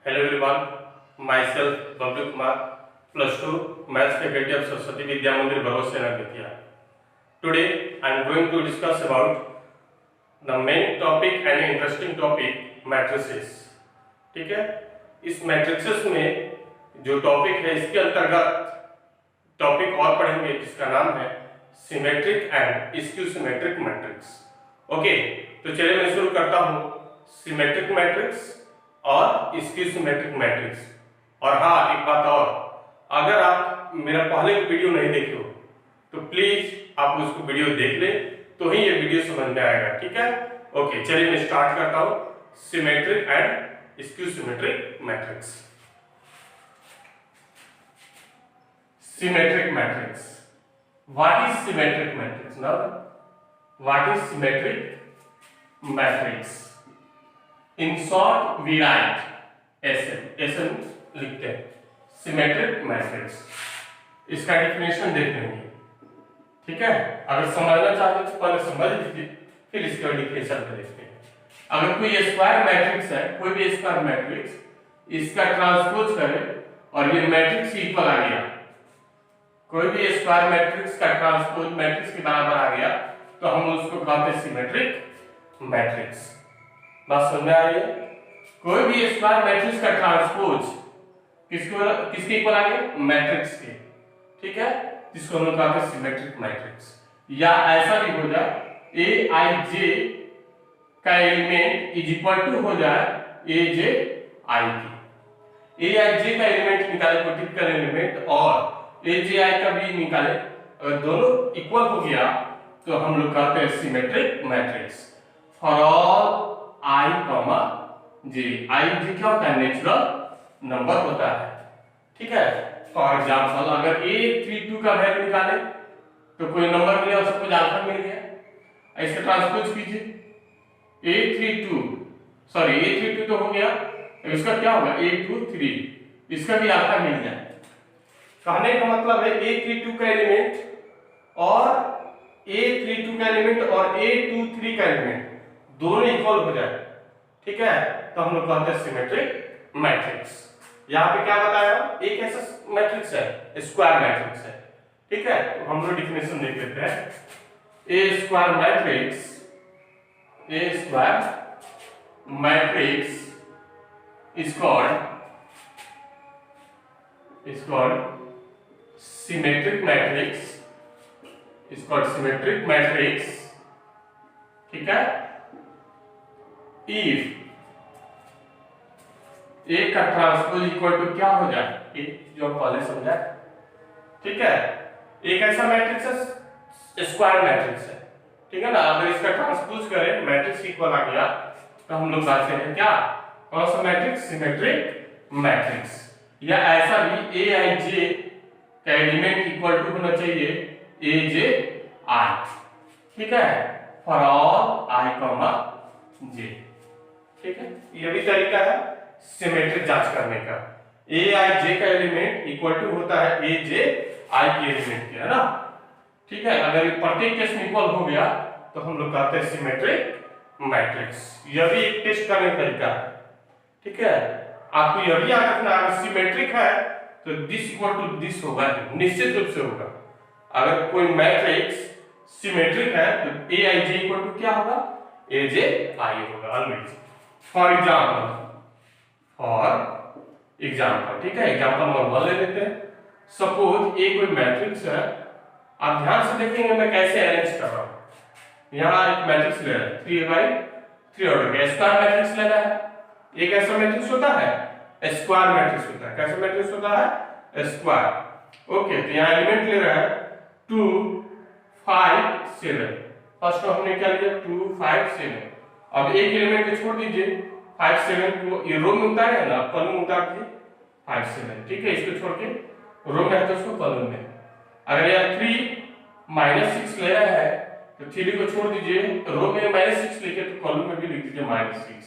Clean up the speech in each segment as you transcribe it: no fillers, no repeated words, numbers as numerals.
Hello everyone, myself Bablu Kumar, +2 Maths faculty of Saraswati Vidya Mandir, Bharose Vidya. Today I am going to discuss about the main topic and interesting topic matrices. ठीक है, इस matrices में जो topic है इसके अंतर्गत topic और पढ़ेंगे जिसका नाम है symmetric and skew symmetric matrix. Okay, तो चलिए मैं शुरू करता हूँ सिमेट्रिक मैट्रिक्स और स्क्यू सिमेट्रिक मैट्रिक्स. और हाँ, एक बात और, अगर आप मेरा पहले वीडियो नहीं देखे हो तो प्लीज आप उसको वीडियो देख ले तो ही ये वीडियो समझ में आएगा. ठीक है, ओके, चलिए मैं स्टार्ट करता हूँ symmetric and skew symmetric matrix. Symmetric matrix. What is symmetric matrix? Now what is symmetric matrix? In short, we write SN लिखते हैं सिमेट्रिक मैट्रिक्स. इसका डेफिनेशन देख लेंगे. ठीक है, अगर समझना चाहते तो पहले समझ लीजिए, फिर इसका डेफिनेशन को देखते हैं. अगर कोई स्क्वायर मैट्रिक्स है, कोई भी स्क्वायर मैट्रिक्स, इसका ट्रांसपोज करें और ये मैट्रिक्स इक्वल आ गया, कोई भी स्क्वायर मैट्रिक्स का ट्रांसपोज मैट्रिक्स के बराबर आ गया तो हम उसको कहते हैं सिमेट्रिक मैट्रिक्स. बात समझ में आ रही है? कोई भी स्क्वायर मैट्रिक्स का ट्रांसपोज किसके इक्वल आ गया? मैट्रिक्स के. ठीक है, जिसको हम लोग कहते हैं सिमेट्रिक मैट्रिक्स. या ऐसा भी हो जाए ए आई जे का एलिमेंट इज इक्वल टू हो जाए ए जे आई की. ए आई जे का एलिमेंट निकाले, कोई टिपिकल एलिमेंट, और ए जे आई का भी निकाले, अगर दोनों इक्वल हो गया तो हम लोग कहते हैं symmetric matrix. For all i comma j. I j क्या होता है? नेचुरल नंबर होता है. ठीक है, फॉर एग्जांपल अगर a32 का वैल्यू निकाले तो कोई नंबर मिले और सपोज अल्फा मिल गया, ऐसे ट्रांसपोज कीजिए a32 तो हो गया, इसका क्या होगा? a23, इसका भी अल्फा मिल जाए. कहने का मतलब है a32 का एलिमेंट और a23 का एलिमेंट और a23 का एलिमेंट दोनों इक्वल हो जाए. ठीक है, तो हम लोग कहते हैं सिमेट्रिक मैट्रिक्स. यहाँ पे क्या बताया? एक ऐसा मैट्रिक्स है, स्क्वायर मैट्रिक्स है. ठीक है, तो हम लोग डेफिनेशन देख लेते हैं. A square matrix is called symmetric matrix. ठीक है, if A का ट्रांसपोज इक्वल टू क्या हो जाए? एक जो पहले समझा. ठीक है, एक ऐसा मैट्रिक्स है, स्क्वायर मैट्रिक्स है. ठीक है ना, अगर इसका ट्रांसपोज करें मैट्रिक्स इक्वल आ गया तो हम लोग कहते हैं क्या? कौन सा मैट्रिक्स? Symmetric matrix. या ऐसा भी ए आई जे का एलिमेंट इक्वल टू होना चाहिए ए जे आई. ठीक है, फॉर ऑल आई कॉमा जे. ठीक है, ये भी तरीका है सिमेट्रिक जांच करने का. ए आई जे का एलिमेंट इक्वल टू होता है ए जे आई के एलिमेंट के, है ना. ठीक है, अगर प्रत्येक केस में इक्वल हो गया तो हम लोग कहते हैं सिमेट्रिक मैट्रिक्स. यह भी एक टेस्ट करने का तरीका है. ठीक है, आपको यह भी याद रखना, अगर सिमेट्रिक है तो दिस इक्वल टू दिस होगा, निश्चित रूप से होगा. अगर कोई मैट्रिक्स सिमेट्रिक है तो ए आई जे इक्वल टू क्या होगा? ए जे आई होगा ऑलवेज. फॉर एग्जाम्पल, ठीक है, एग्जाम्पल नंबर 1 ले लेते हैं. सपोज ए कोई मैट्रिक्स है. आप ध्यान से देखेंगे मैं कैसे अरेंज कर रहा हूं. यहाँ एक मैट्रिक्स ले रहा है 3/3 ऑर्डर का स्क्वायर मैट्रिक्स लेना है. एक ऐसा मैट्रिक्स होता है स्क्वायर मैट्रिक्स होता है. कैसा मैट्रिक्स होता है? स्क्वायर. ओके, तो यहाँ एलिमेंट ले रहा है 2 5 7. फर्स्ट हमने क्या लिया? 2 5 7. अब एक एलिमेंट को छोड़ दीजिए, 5 7 को ये रो में उतारे है ना, कॉलम में उतार दीजिए 5 7. ठीक है, इसको छोड़ के रो में है तो उसको कॉलम में. अगर यह 3 -6 ले रहा है तो 3 को छोड़ दीजिए, रो में -6 लिखे तो कॉलम में भी लिख दीजिए -6.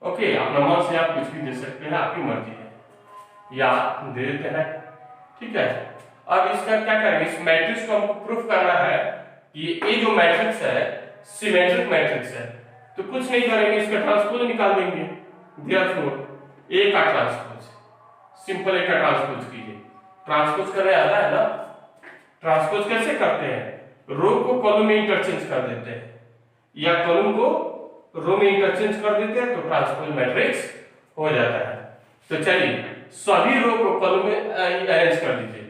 ओके, अपना मन से आप कुछ भी दे सकते हैं, आपकी मर्जी है, या दे देते हैं. ठीक है, अब इसका क्या करेंगे? इस मैट्रिक्स को हमको प्रूफ करना है कि ये जो मैट्रिक्स है सिमेट्रिक मैट्रिक्स है. तो कुछ नहीं करेंगे, इसका ट्रांसपोज निकाल देंगे. देयरफॉर ए का ट्रांसपोज, सिंपल ए का ट्रांसपोज कीजिए। ट्रांसपोज करने आता है ना, ट्रांसपोज कैसे करते हैं, रो को कॉलम में इंटरचेंज कर देते हैं या कॉलम को रो में इंटरचेंज कर देते हैं तो ट्रांसपोज मैट्रिक्स हो जाता है। तो चलिए सभी रो को कॉलम में अरेंज कर दीजिए,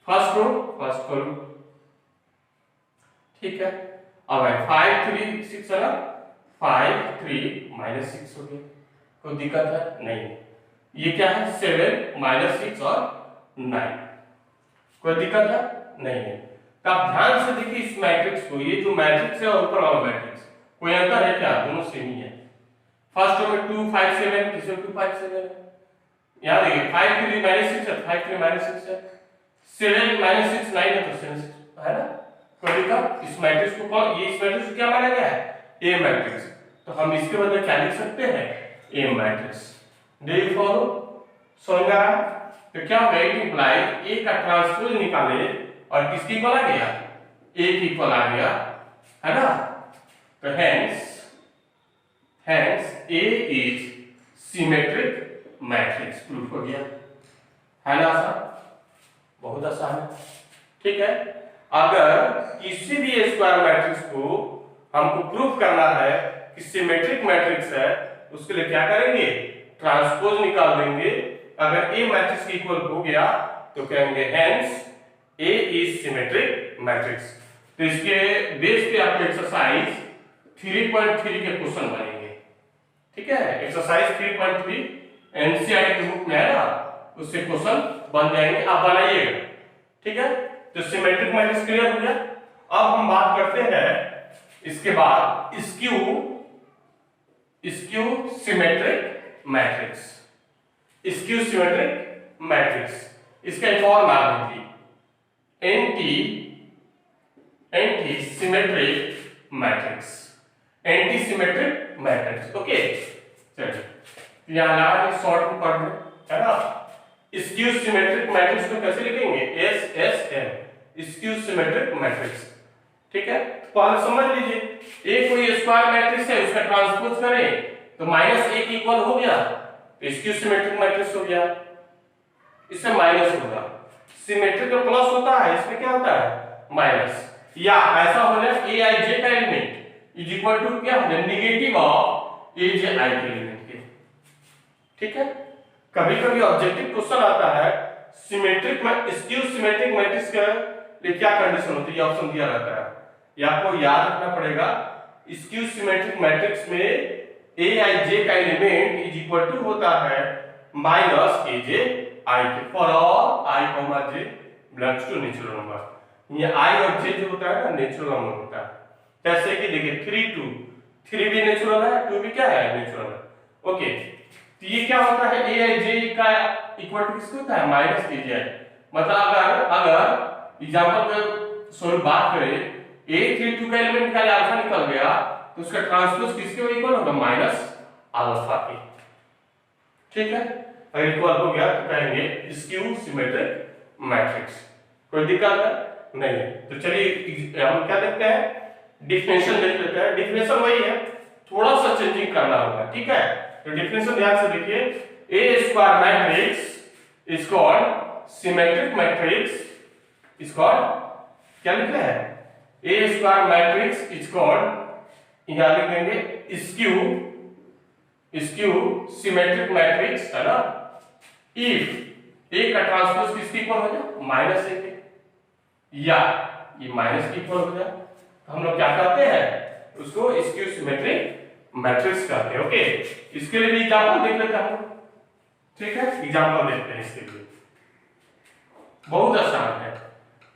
फर्स्ट रो फर्स्ट कॉलम, ठीक है। अब है 5 3 6 है ना, 5 3 -6 हो गया, कोई दिक्कत है नहीं। ये क्या है 7 -6 और 9, कोई दिक्कत है नहीं है। तो आप ध्यान से देखिए इस मैट्रिक्स को, ये जो मैट्रिक्स है और ऊपर वाला मैट्रिक्स कोई अंतर है क्या, दोनों सेम ही है। फर्स्ट रो में 2 5 7, किसी में 2 5 7 है, यहाँ देखिए 5 3 -6 है, 5 3 -6 है, 7 -6 9 है तो 7 6 है ना, कोई दिक्कत। इस मैट्रिक्स को कौन, ये इस मैट्रिक्स को क्या माना गया है, ए मैट्रिक्स, तो हम इसके बदले क्या लिख सकते हैं, ए मैट्रिक्स। डू यू फॉलो, समझ में आया। तो क्या होगा, इट इंप्लाइज ए का ट्रांसपोज निकाले और किसकी इक्वल आ गया, ए की इक्वल आ गया, है ना। तो hence A is symmetric matrix, proof हो गया, है ना आसान, बहुत आसान है, ठीक है। अगर किसी भी स्क्वायर मैट्रिक्स को हमको प्रूफ करना है कि सिमेट्रिक मैट्रिक्स है, उसके लिए क्या करेंगे, ट्रांसपोज निकाल देंगे। अगर ए मैट्रिक्स की इक्वल हो गया तो कहेंगे hence A is symmetric matrix. तो इसके बेस पे आपको एक्सरसाइज 3.3 के क्वेश्चन बनेंगे, ठीक है। एक्सरसाइज 3.3 एनसीईआरटी की बुक में है ना, उससे क्वेश्चन बन जाएंगे, आप बनाइएगा, ठीक है। तो सिमेट्रिक मैट्रिक्स क्लियर हो गया। अब हम बात करते हैं इसके बाद skew symmetric matrix, skew symmetric matrix, इसका एक और नाम है anti symmetric matrix, anti symmetric matrix, okay. चलिए यहां लगा शॉर्ट में पढ़ लें, है ना। स्क्यू सिमेट्रिक मैट्रिक्स को कैसे लिखेंगे, SSM, स्क्यू सिमेट्रिक मैट्रिक्स, ठीक है। पहले समझ लीजिए, ए कोई स्क्वायर मैट्रिक्स है, उसका ट्रांसपोज करें तो -a की इक्वल हो गया, तो स्क्यू सिमेट्रिक मैट्रिक्स हो गया। इससे माइनस होगा, सिमेट्रिक में प्लस होता है, इसमें क्या होता है माइनस, या ऐसा हो जाए aij का एलिमेंट इज इक्वल टू क्या हो जाए, नेगेटिव ऑफ aj के एलिमेंट के, ठीक है। कभी कभी ऑब्जेक्टिव क्वेश्चन आता है सिमेट्रिक में स्क्यू सिमेट्रिक मैट्रिक्स के लिए क्या कंडीशन होती है, ये ऑप्शन दिया रहता है, ये आपको याद रखना पड़ेगा। स्क्यू सिमेट्रिक मैट्रिक्स में aij का एलिमेंट इज इक्वल टू होता है -aj i के, for all i, j belongs to natural number. ये i और j जो होता है ना नेचुरल नंबर होता है। जैसे कि देखिए 3 2, 3 भी नेचुरल है, 2 भी क्या है नेचुरल है, ओके। तो ये क्या होता है, aij का इक्वल टू किसको होता है -aj। मतलब अगर एग्जांपल के स्वरूप बात करें, a32 का एलिमेंट का अल्फा निकल गया तो उसका ट्रांसपोज किसके इक्वल होगा, -अल्फा के, ठीक है। अगर इक्वल हो गया तो कहेंगे स्क्यू सिमेट्रिक मैट्रिक्स, कोई दिक्कत है नहीं है। तो चलिए हम क्या देखते हैं, डिफिनेशन देख लेते हैं। डिफिनेशन वही है, थोड़ा सा चेंजिंग करना होगा, ठीक है। तो डिफिनेशन ध्यान से देखिए, a square matrix is called symmetric matrix, is called, क्या लिख रहे हैं, a square matrix is called, यहां लिख देंगे स्क्यू सिमेट्रिक मैट्रिक्स, है ना, इफ ए का ट्रांसपोज किसके इक्वल हो जाए, -a के, या ये माइनस की इक्वल हो जाए तो हम लोग क्या कहते हैं, उसको स्क्यू सिमेट्रिक मैट्रिक्स कहते हैं, ओके। इसके लिए भी एग्जांपल देख लेते हैं, ठीक है। एग्जांपल देखते हैं इसके लिए, बहुत आसान है,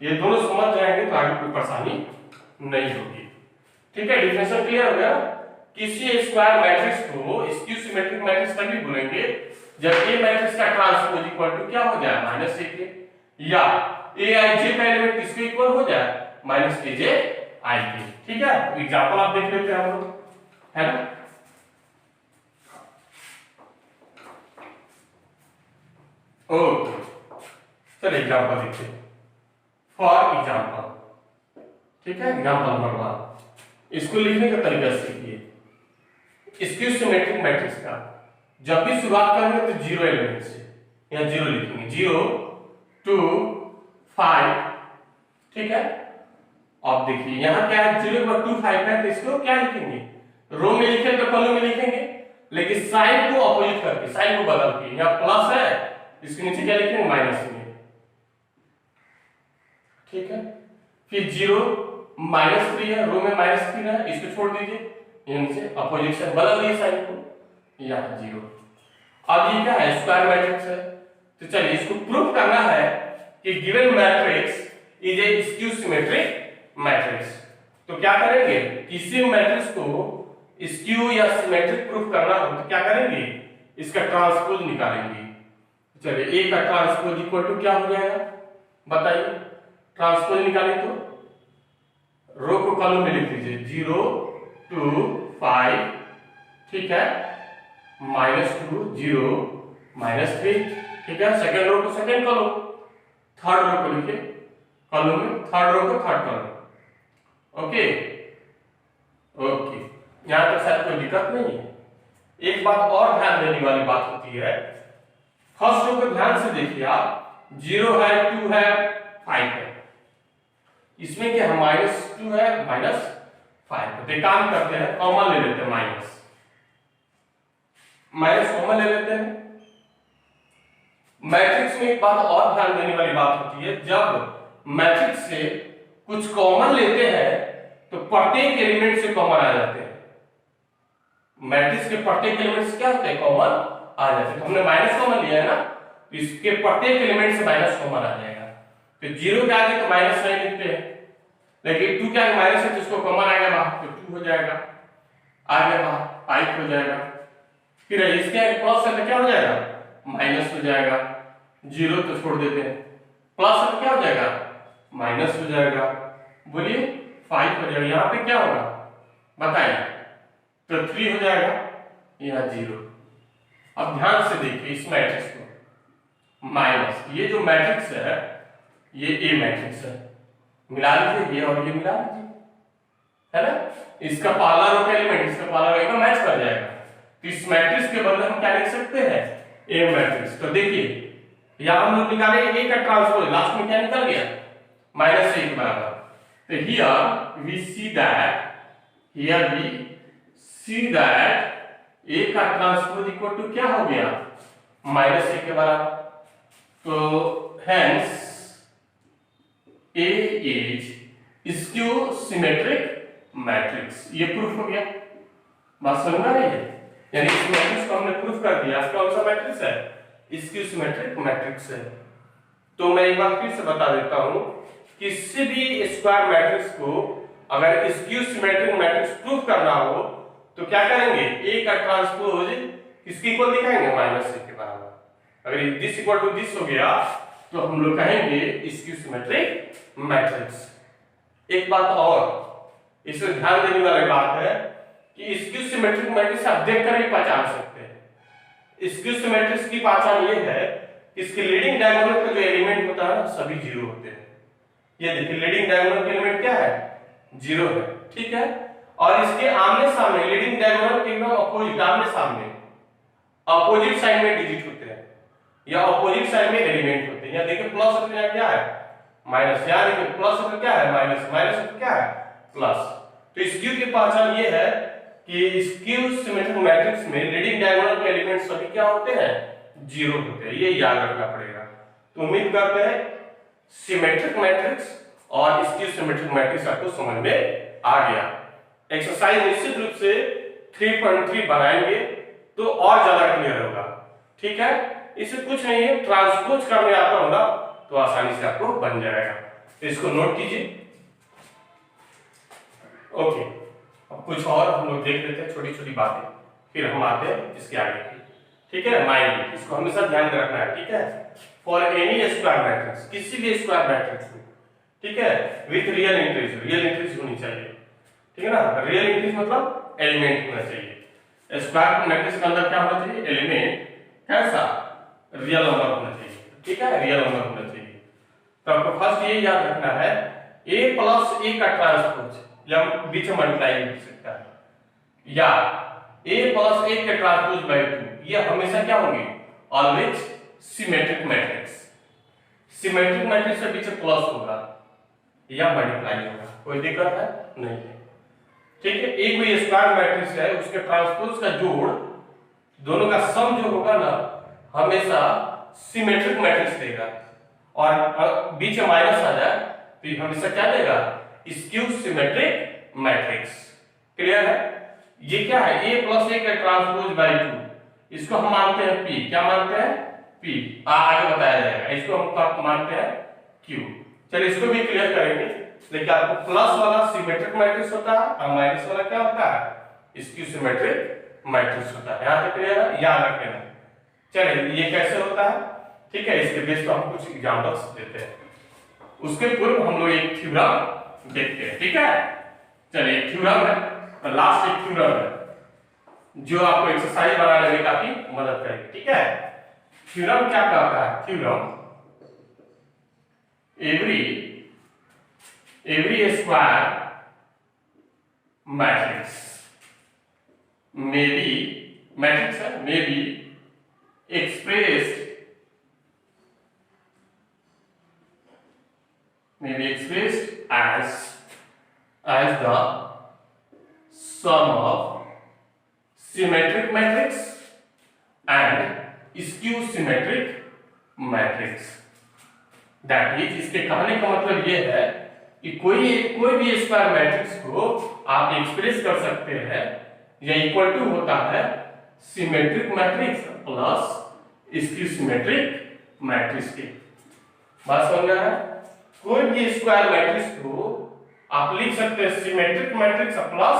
ये दोनों समझ जाएंगे तो आगे कोई परेशानी नहीं होगी, ठीक है। डिफिनेशन क्लियर हो गया। किसी स्क्वायर मैट्रिक्स को स्क्यू सिमेट्रिक मैट्रिक्स तभी बोलेंगे जब ए मैट्रिक्स का ट्रांसपोज इक्वल टू क्या हो जाए, -a के, या aij का एलिमेंट किसके इक्वल हो जाए, -aj i के, ठीक है। एग्जांपल आप देख लेते हैं हम लोग, है ना। ओके, चलिए एग्जांपल देखते हैं। फॉर एग्जांपल, ठीक है, एग्जांपल नंबर 1, इसको लिखने का तरीका सीखिए। स्क्यू सिमेट्रिक मैट्रिक्स का जब भी शुरुआत करेंगे तो 0 एलिमेंट से, यहाँ 0 लिखेंगे, 0 2 5, ठीक है। अब देखिए यहाँ क्या है, 0 पर 2 5 है, तो इसको क्या लिखेंगे, रो में लिखेंगे तो कॉलम में लिखेंगे, लेकिन साइन को अपोजिट करके, साइन को बदल के, यहाँ प्लस है इसके नीचे क्या लिखेंगे, माइनस में, ठीक है। फिर 0 -3 है, रो में -3 है, इसको छोड़ दीजिए, यहाँ से अपोजिट साइन बदल दिए साइन को, यहाँ 0। अब ये क्या है, स्क्वायर मैट्रिक्स है, तो चलिए इसको प्रूफ करना है कि given matrix is A skew symmetric matrix. तो क्या करेंगे, किसी मैट्रिक्स को स्क्यू या सिमेट्रिक प्रूफ करना हो तो क्या करेंगे, इसका ट्रांसपोज निकालेंगे। चलिए ए का ट्रांसपोज इक्वल टू क्या हो जाएगा, बताइए, ट्रांसपोज निकालें तो रो को कॉलम में लिख दीजिए, 0 2 5, ठीक है, -2 0 -3, ठीक है। सेकंड रो को सेकंड कॉलम, थर्ड रो को लिखिए कॉलम में, थर्ड रो को थर्ड कॉलम, ओके ओके, यहां तक शायद कोई दिक्कत नहीं है। एक बात और ध्यान देने वाली बात होती है, फर्स्ट रो को ध्यान से देखिए आप, 0 है 2 है 5 है, इसमें क्या है, -2 है -5, तो काम करते हैं, कॉमन ले लेते हैं, माइनस कॉमन ले लेते हैं। मैट्रिक्स में एक बात और ध्यान देने वाली बात होती है, जब मैट्रिक्स से कुछ कॉमन लेते हैं तो प्रत्येक एलिमेंट से कॉमन आ जाते हैं, मैट्रिक्स के प्रत्येक एलिमेंट से क्या होते हैं, कॉमन आ जाते हैं। हमने माइनस कॉमन लिया है ना, तो इसके प्रत्येक एलिमेंट से माइनस कॉमन आ जाएगा, तो 0 के आगे तो माइनस नहीं लिखते हैं, लेकिन 2 के आगे माइनस है तो इसको कॉमन आएगा बाहर, तो 2 हो जाएगा, आगे बाहर 5 हो जाएगा, फिर इसके आगे प्लस है तो क्या हो जाएगा, माइनस हो जाएगा, 0 तो छोड़ देते हैं, प्लस है तो क्या हो जाएगा, माइनस हो जाएगा, बोलिए 5 हो जाएगा, यहाँ पे क्या होगा बताइए, तो 3 हो जाएगा, यहाँ 0। अब ध्यान से देखिए इस मैट्रिक्स को, माइनस, ये जो मैट्रिक्स है ये ए मैट्रिक्स है, मिला लीजिए ये और ये मिला लीजिए, है ना, इसका पहला रो का एलिमेंट इसका पहला रो का मैच कर जाएगा, तो इस मैट्रिक्स के बदले हम क्या लिख सकते हैं, ए मैट्रिक्स। तो देखिए यहां हम लोग निकाले ए का ट्रांसपोज, लास्ट में क्या निकल गया, -1 के बराबर, तो हियर वी सी दैट ए का ट्रांसपोज इक्वल टू क्या हो गया, -1 के बराबर, तो hence A is skew symmetric matrix, ये प्रूफ हो गया, बात समझ में आ रही है, यानी इस मैट्रिक्स को हमने प्रूफ कर दिया, कौन सा मैट्रिक्स है, स्क्यू सिमेट्रिक मैट्रिक्स है। तो मैं एक बार फिर से बता देता हूं, किसी भी स्क्वायर मैट्रिक्स को अगर स्क्यू सिमेट्रिक मैट्रिक्स प्रूफ करना हो तो क्या करेंगे, ए का ट्रांसपोज किसके इक्वल दिखाएंगे, -1 के बराबर। अगर दिस इक्वल टू दिस हो गया तो हम लोग कहेंगे स्क्यू सिमेट्रिक मैट्रिक्स। एक बात और इसमें ध्यान देने वाली बात है कि स्क्यू सिमेट्रिक मैट्रिक्स आप देखकर ही पहचान सकते हैं। स्क्यू सिमेट्रिक्स की पहचान ये है कि इसके लीडिंग डायगोनल का जो एलिमेंट होता है सभी 0 होते हैं। ये देखिए लीडिंग डायगोनल का एलिमेंट क्या है, 0 है, ठीक है। और इसके आमने सामने लीडिंग डायगोनल के एकदम अपोजिट, आमने सामने अपोजिट साइड में डिजिट होते हैं या अपोजिट साइड में एलिमेंट होते हैं। यहाँ देखिए प्लस और क्या है, माइनस, यहाँ देखिए प्लस और क्या है, माइनस, माइनस और क्या है, प्लस। तो स्क्यू की पहचान ये है कि स्क्यू सिमेट्रिक मैट्रिक्स में लीडिंग डायगोनल के एलिमेंट सभी क्या होते हैं, 0 होते हैं, ये याद रखना पड़ेगा। तो उम्मीद करते हैं सिमेट्रिक मैट्रिक्स और स्क्यू सिमेट्रिक मैट्रिक्स आपको समझ में आ गया। एक्सरसाइज निश्चित रूप से 3.3 बनाएंगे तो और ज्यादा क्लियर होगा, ठीक है। इसे कुछ नहीं है, ट्रांसपोज करने आता होगा तो आसानी से आपको बन जाएगा, तो इसको नोट कीजिए। ओके, अब कुछ और हम लोग देख लेते हैं, छोटी छोटी बातें, फिर हम आते हैं इसके आगे की, ठीक है। माइंड इसको हमेशा ध्यान में रखना है, ठीक है। फॉर एनी स्क्वायर मैट्रिक्स, किसी भी स्क्वायर मैट्रिक्स में, ठीक है, विथ रियल इंटीजर होनी चाहिए, ठीक है ना। रियल इंटीजर मतलब एलिमेंट होना चाहिए। स्क्वायर मैट्रिक्स के अंदर क्या होना चाहिए, एलिमेंट कैसा, रियल नंबर होना चाहिए, ठीक है, रियल नंबर होना चाहिए। तो आपको फर्स्ट ये याद रखना है, a प्लस a का ट्रांसपोज या बीच में मल्टीप्लाई हो सकता है, या a प्लस a के ट्रांसपोज बाय 2, ये हमेशा क्या होंगे, always symmetric matrix. Symmetric matrix के पीछे प्लस होगा या मल्टीप्लाई होगा, कोई दिक्कत है नहीं है, ठीक है। एक भी स्क्वायर मैट्रिक्स है, उसके ट्रांसपोज का जोड़, दोनों का सम जो होगा ना, हमेशा सिमेट्रिक मैट्रिक्स देगा, और बीच में माइनस आ जाए तो ये हमेशा क्या देगा, स्क्यू सिमेट्रिक मैट्रिक्स। क्लियर है? ये क्या है, a प्लस a का ट्रांसपोज बाई 2, इसको हम मानते हैं p। क्या मानते हैं? p। आगे बताया जाएगा। इसको हम मानते हैं q। चलिए इसको भी क्लियर करेंगे। लेकिन आपको प्लस वाला सिमेट्रिक मैट्रिक्स होता है और माइनस वाला क्या होता है, स्क्यू सिमेट्रिक मैट्रिक्स होता है। यहां तक क्लियर है? याद रखना। चलिए ये कैसे होता है, ठीक है, इसके बेस पर हम कुछ एग्जांपल्स देते हैं। उसके पूर्व हम लोग एक थ्योरम देखते हैं, ठीक है। चलिए एक थ्योरम है, लास्ट एक थ्योरम है जो आपको एक्सरसाइज बनाने में काफी मदद करेगी, ठीक है। थ्योरम क्या कहता है? Theorem every square matrix may be matrix है, may be expressed as the sum of symmetric matrix and skew symmetric matrix। That is, इसके कहने का मतलब ये है कि कोई भी स्क्वायर मैट्रिक्स को आप एक्सप्रेस कर सकते हैं या इक्वल टू होता है symmetric matrix plus skew symmetric matrix के। बात समझ रहा है? कोई भी स्क्वायर मैट्रिक्स को आप लिख सकते हैं symmetric matrix plus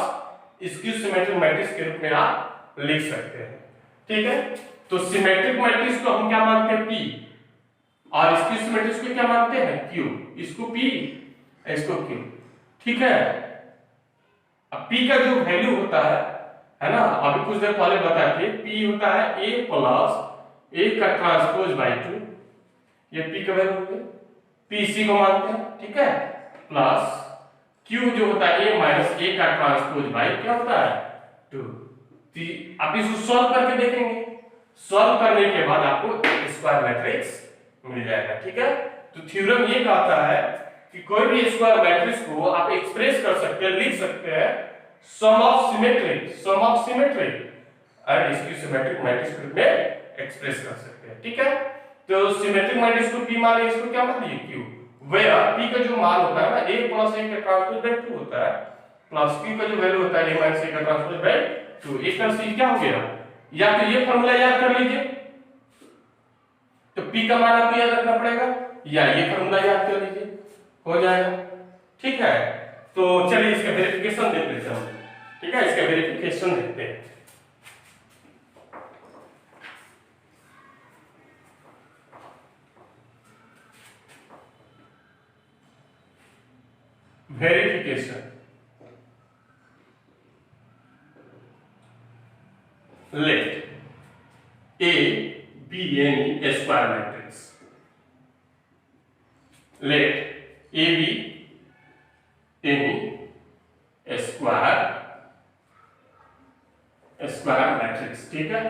skew symmetric matrix के रूप में आप लिख सकते हैं, ठीक है। तो सिमेट्रिक मैट्रिक्स को हम क्या मानते हैं, p, और स्क्यू सिमेट्रिक्स को क्या मानते हैं, q। इसको p, इसको q, ठीक है। अब p का जो वैल्यू होता है ना, अभी कुछ देर पहले बताए थे, p होता है a प्लस a का ट्रांसपोज बाई 2, ये p का वैल्यू हो गया, p c को मानते हैं, ठीक है, प्लस q जो होता है a माइनस a का ट्रांसपोज बाई क्या होता है 2। आप इसको सॉल्व करके देखेंगे, सॉल्व करने के बाद आपको स्क्वायर मैट्रिक्स मिल जाएगा, ठीक है। तो थ्योरम ये कहता है कि कोई भी स्क्वायर मैट्रिक्स को आप एक्सप्रेस कर सकते हैं, लिख सकते हैं sum of symmetric and skew symmetric matrix के रूप में एक्सप्रेस कर सकते हैं, ठीक है। तो सिमेट्रिक मैट्रिक्स को p मान लीजिए, इसको क्या मान लीजिए q, वेयर p का जो मान होता है ना a प्लस a का ट्रांसपोज बाई 2 होता है, प्लस q का जो वैल्यू होता है a माइनस a का ट्रांसपोज बाई 2। एक तरह से क्या हो गया, या तो ये फार्मूला याद कर लीजिए, तो p का मान आपको याद रखना पड़ेगा, या ये फार्मूला याद कर लीजिए, हो जाएगा, ठीक है। तो चलिए इसका वेरिफिकेशन देख लेते हैं, ठीक है, इसका वेरिफिकेशन देखते हैं। Verification, let A be any square matrix, let A be any square matrix, ठीक है।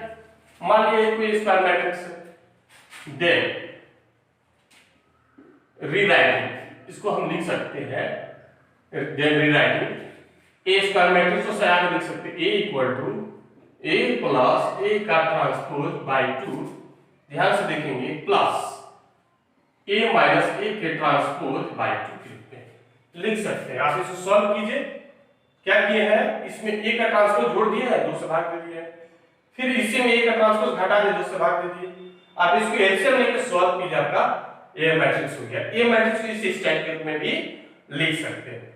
मान लिया कोई स्क्वायर मैट्रिक्स है, देन रीराइटिंग, इसको हम लिख सकते हैं, then rewriting A square matrix को सया लिख सकते हैं, A equal to a plus a का ट्रांसपोज बाई 2, ध्यान से देखेंगे, प्लस a माइनस a के ट्रांसपोज बाई 2 के रूप में लिख सकते हैं। आप इसे सॉल्व कीजिए, क्या किए हैं, इसमें a का ट्रांसपोज जोड़ दिया है, 2 से भाग दे दिया है, फिर इसी में a का ट्रांसपोज घटा दिया, 2 से भाग दे दिए। आप इसको एलसीएम लेकर सॉल्व कीजिए, आपका a मैट्रिक्स हो गया। a मैट्रिक्स को इस स्टाइल के रूप में भी लिख सकते हैं,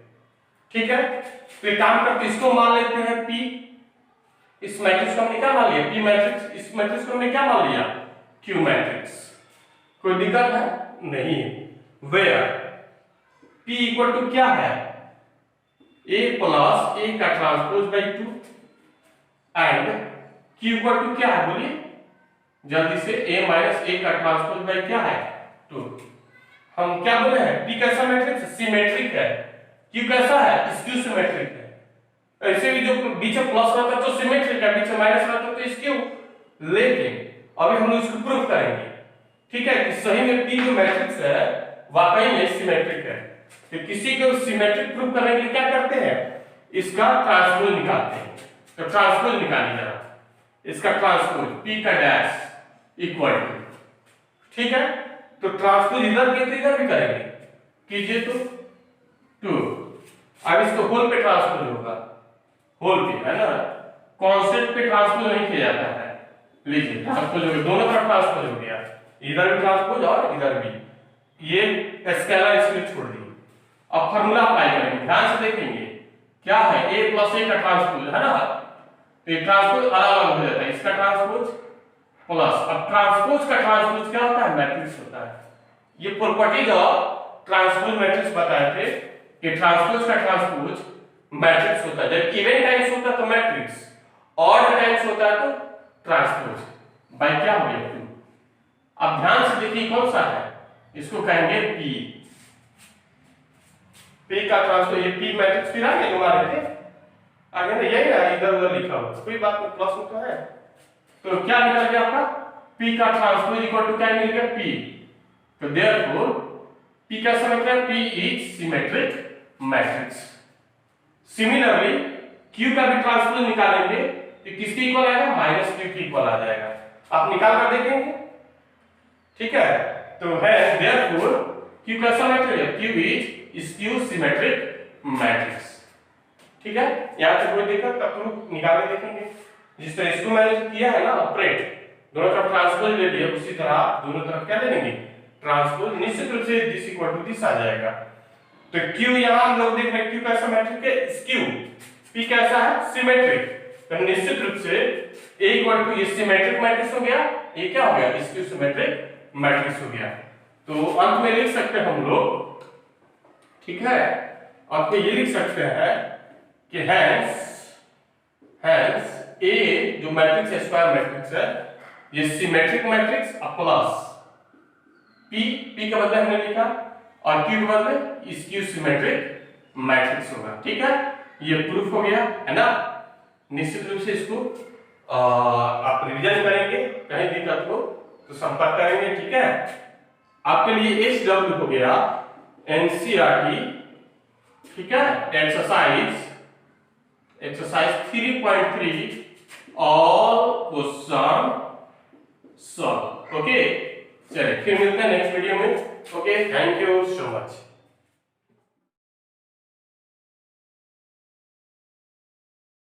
ठीक है। तो एक काम करते हैं, इसको मान लेते हैं p, इस मैट्रिक्स को हमने क्या मान लिया, p मैट्रिक्स, इस मैट्रिक्स को हमने क्या मान लिया, q मैट्रिक्स। कोई दिक्कत है नहीं है। वेयर p इक्वल टू क्या है, a प्लस a का transpose by 2 and q equal to क्या है, बोलिए जल्दी से, a माइनस a का ट्रांसपोज बाई क्या है 2। हम क्या बोले हैं, p कैसा मैट्रिक्स, सिमेट्रिक है, q कैसा है, स्क्यू सिमेट्रिक है। ऐसे भी जो बीच में प्लस रहता है तो सिमेट्रिक है, बीच में माइनस रहता है तो स्क्यू लेकिन अभी हम लोग इसको प्रूफ करेंगे, ठीक है, कि सही में P जो मैट्रिक्स है वाकई में सिमेट्रिक है। तो किसी को सिमेट्रिक प्रूफ करने के लिए क्या करते हैं, इसका ट्रांसपोज निकालते हैं। तो ट्रांसपोज निकालिए जरा, इसका ट्रांसपोज P का डैश इक्वल टू, ठीक है, तो ट्रांसपोज इधर के तो इधर भी करेंगे, कीजिए तो 2। अब इसको होल पे ट्रांसपोज होगा, होल पे है ना, कांस्टेंट पे ट्रांसपोज नहीं किया जाता है। लीजिए ट्रांसपोज हो गया, दोनों तरफ ट्रांसपोज हो गया, इधर भी ट्रांसपोज और इधर भी, ये स्केलर इसमें छोड़ दी। अब फार्मूला अप्लाई करेंगे, ध्यान से देखेंगे क्या है, a प्लस a का ट्रांसपोज है ना, तो ये ट्रांसपोज अलग अलग हो जाता है, इसका ट्रांसपोज प्लस, अब ट्रांसपोज का ट्रांसपोज क्या होता है, मैट्रिक्स होता है। ये प्रॉपर्टीज ऑफ ट्रांसपोज मैट्रिक्स बताए थे कि ट्रांसपोज का ट्रांसपोज मैट्रिक्स होता है, जब इवन टाइम्स होता है तो मैट्रिक्स, ऑड टाइम्स होता है तो ट्रांसपोज बाय क्या हो गया 2। अब ध्यान से देखिए कौन सा है, इसको कहेंगे P का ट्रांसपोज, ये P मैट्रिक्स फिर आगे हमारे थे आगे ना, यही ना इधर उधर लिखा हुआ, कोई बात नहीं, प्लस होता है। तो क्या निकल गया आपका, P का ट्रांसपोज इक्वल टू क्या मिल गया P। तो देयरफॉर P का समीकरण P is symmetric matrix. Similarly Q का भी ट्रांसपोज निकालेंगे तो किसके इक्वल आएगा, -Q के इक्वल आ जाएगा। आप निकाल कर देखेंगे, ठीक है, तो है देयरफॉर Q का समीकरण Q is skew symmetric matrix, ठीक है। यहां तक कोई दिक्कत, तब प्रूफ निकाल के देखेंगे। जिस तरह इसको मैंने किया है ना ऑपरेट, दोनों तरफ ट्रांसपोज ले लिया, उसी तरह दोनों तरफ क्या ले लेंगे, ट्रांसपोज, निश्चित रूप से दिस इक्वल टू दिस आ जाएगा। तो Q यहां हम लोग देख रहे हैं Q कैसा मैट्रिक है, स्क्यू, P कैसा है, सिमेट्रिक, तो निश्चित रूप से A इक्वल टू ये सिमेट्रिक मैट्रिक्स हो गया, ये क्या हो गया, स्क्यू सिमेट्रिक मैट्रिक्स हो गया। तो अंत में लिख सकते हैं हम लोग, ठीक है, अंत में ये लिख सकते हैं कि हैंस A जो मैट्रिक्स है, स्क्वायर मैट्रिक्स है, ये सिमेट्रिक मैट्रिक्स प्लस P का बदले हमने लिखा और Q के बदले स्क्यू सिमेट्रिक मैट्रिक्स होगा, ठीक है। ये प्रूफ हो गया है ना। निश्चित रूप से इसको आप रिवीजन करेंगे, कहीं दिक्कत हो तो संपर्क करेंगे, ठीक है। आपके लिए SW हो गया NCERT, ठीक है, exercise 3.3 all question solve. Okay, चलिए फिर मिलते हैं नेक्स्ट वीडियो में। Okay, thank you so much.